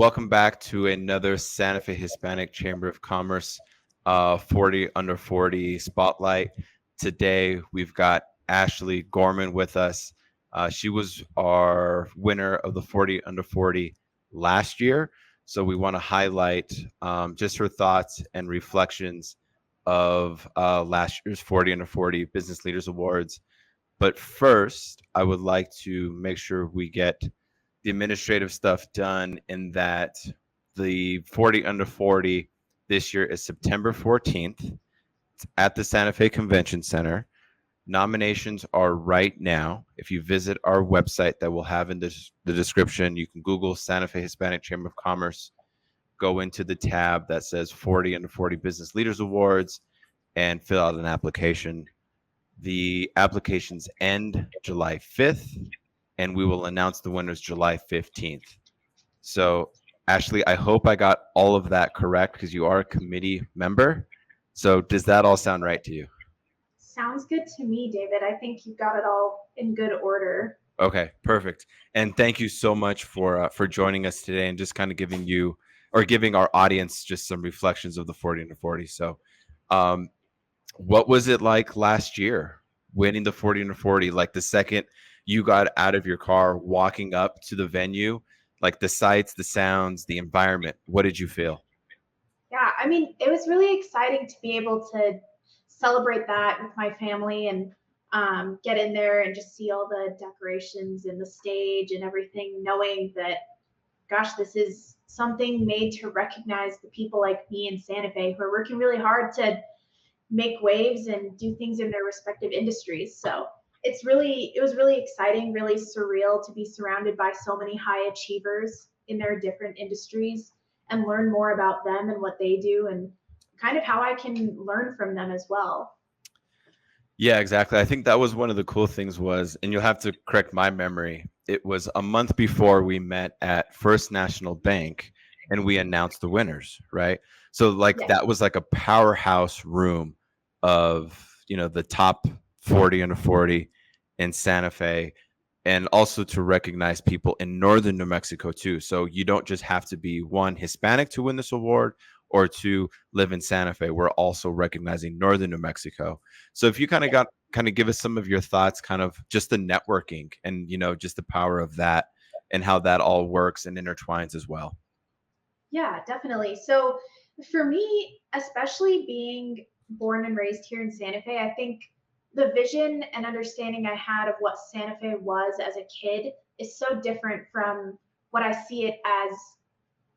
Welcome back to another Santa Fe Hispanic Chamber of Commerce 40 Under 40 Spotlight. Today, we've got Ashley Gorman with us. She was our winner of the 40 Under 40 last year. So we want to highlight just her thoughts and reflections of last year's 40 Under 40 Business Leaders Awards. But first, I would like to make sure we get the administrative stuff done in that the 40 Under 40 this year is September 14th. It's at the Santa Fe Convention Center. Nominations are right now. If you visit our website that we'll have in the description, you can Google Santa Fe Hispanic Chamber of Commerce, go into the tab that says 40 Under 40 Business Leaders Awards, and fill out an application. The applications end July 5th, and we will announce the winners July 15th. So, Ashley, I hope I got all of that correct because you are a committee member. So does that all sound right to you? Sounds good to me, David. I think you got it all in good order. Okay, perfect. And thank you so much for joining us today and just kind of giving our audience just some reflections of the 40 Under 40. So, what was it like last year winning the 40 Under 40? Like the second you got out of your car, walking up to the venue, like the sights, the sounds, the environment, what did you feel? Yeah, I mean, it was really exciting to be able to celebrate that with my family and get in there and just see all the decorations and the stage and everything, knowing that, gosh, this is something made to recognize the people like me in Santa Fe who are working really hard to make waves and do things in their respective industries. So it was really exciting, really surreal to be surrounded by so many high achievers in their different industries and learn more about them and what they do and kind of how I can learn from them as well. Yeah, exactly. I think that was one of the cool things was, and you'll have to correct my memory, it was a month before we met at First National Bank and we announced the winners, right? So like Yeah. that was like a powerhouse room of, the top 40 Under 40 in Santa Fe, and also to recognize people in northern New Mexico too. So you don't just have to be one Hispanic to win this award or to live in Santa Fe. We're also recognizing northern New Mexico. So if you kind of give us some of your thoughts, kind of just the networking and just the power of that and how that all works and intertwines as well. Yeah, definitely. So for me, especially being born and raised here in Santa Fe, I think the vision and understanding I had of what Santa Fe was as a kid is so different from what I see it as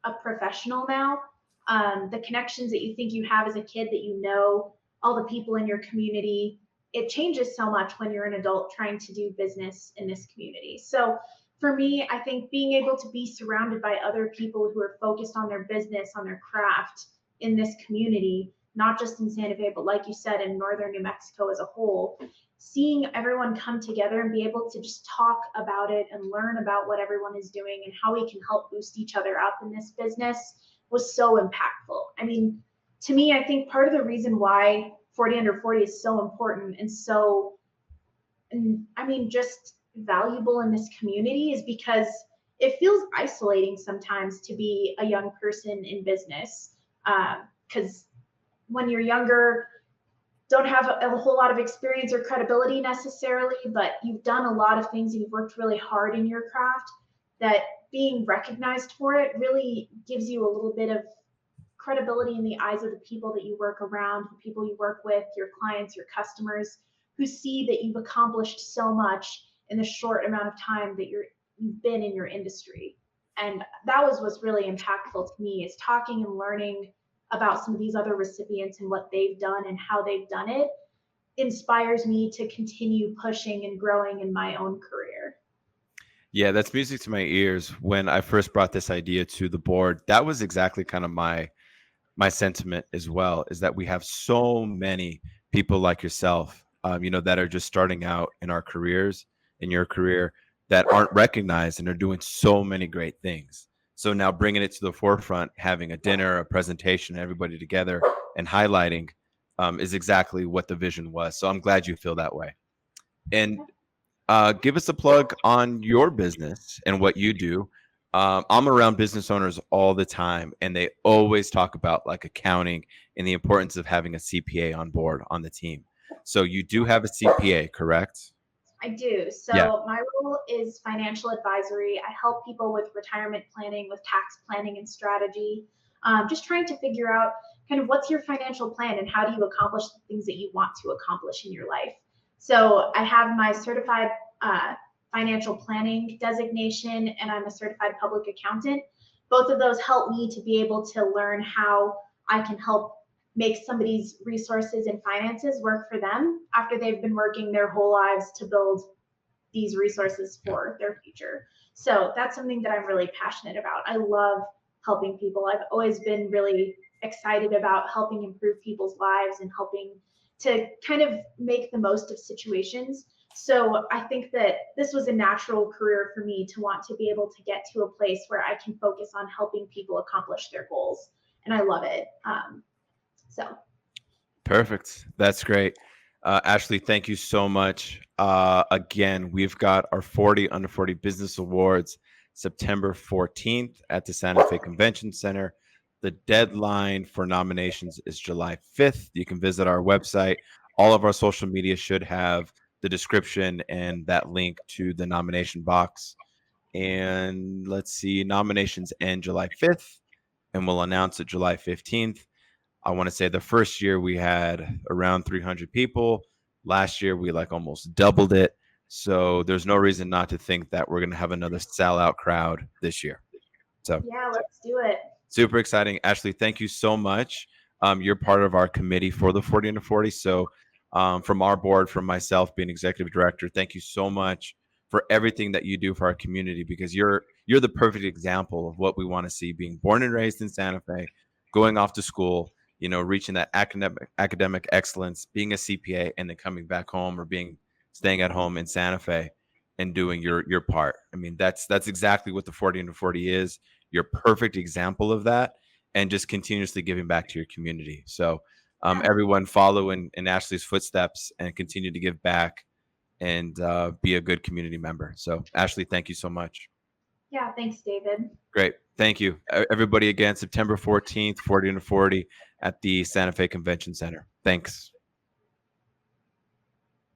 a professional now. The connections that you think you have as a kid, that you know all the people in your community, it changes so much when you're an adult trying to do business in this community. So for me, I think being able to be surrounded by other people who are focused on their business, on their craft in this community, not just in Santa Fe, but like you said, in northern New Mexico as a whole, seeing everyone come together and be able to just talk about it and learn about what everyone is doing and how we can help boost each other up in this business was so impactful. I mean, to me, I think part of the reason why 40 Under 40 is so important and so, I mean, just valuable in this community is because it feels isolating sometimes to be a young person in business. Because when you're younger, don't have a whole lot of experience or credibility necessarily, but you've done a lot of things and you've worked really hard in your craft, that being recognized for it really gives you a little bit of credibility in the eyes of the people that you work around, the people you work with, your clients, your customers, who see that you've accomplished so much in the short amount of time that you've been in your industry. And that was what's really impactful to me, is talking and learning about some of these other recipients and what they've done and how they've done it inspires me to continue pushing and growing in my own career. Yeah, that's music to my ears. When I first brought this idea to the board, that was exactly kind of my sentiment as well, is that we have so many people like yourself, that are just starting out in our careers, in your career, that aren't recognized and are doing so many great things. So now bringing it to the forefront, having a dinner, a presentation, everybody together and highlighting is exactly what the vision was. So I'm glad you feel that way. And give us a plug on your business and what you do. I'm around business owners all the time, and they always talk about like accounting and the importance of having a CPA on board on the team. So you do have a CPA, correct? I do. Yeah. So my role is financial advisory. I help people with retirement planning, with tax planning and strategy, just trying to figure out kind of what's your financial plan and how do you accomplish the things that you want to accomplish in your life. So I have my certified financial planning designation, and I'm a certified public accountant. Both of those help me to be able to learn how I can help make somebody's resources and finances work for them after they've been working their whole lives to build these resources Yeah. for their future. So that's something that I'm really passionate about. I love helping people. I've always been really excited about helping improve people's lives and helping to kind of make the most of situations. So I think that this was a natural career for me to want to be able to get to a place where I can focus on helping people accomplish their goals. And I love it. So Perfect. That's great. Ashley, thank you so much. Again, we've got our 40 Under 40 Business Awards September 14th at the Santa Fe Convention Center. The deadline for nominations is July 5th. You can visit our website. All of our social media should have the description and that link to the nomination box. And let's see, nominations end July 5th, and we'll announce it July 15th. I want to say the first year we had around 300 people. Last year we like almost doubled it. So there's no reason not to think that we're going to have another sellout crowd this year. So yeah, let's do it. super exciting. Ashley, thank you so much. You're part of our committee for the 40 under 40. So from our board, from myself being executive director, thank you so much for everything that you do for our community, because you're the perfect example of what we want to see, being born and raised in Santa Fe, going off to school, reaching that academic excellence, being a CPA, and then coming back home or staying at home in Santa Fe and doing your part. I mean, that's exactly what the 40 under 40 is. You're a perfect example of that, and just continuously giving back to your community. So Yeah. everyone follow in Ashley's footsteps and continue to give back and be a good community member. So Ashley, thank you so much. Yeah, thanks, David. Great. Thank you. Everybody, again, September 14th, 40 under 40 at the Santa Fe Convention Center. Thanks.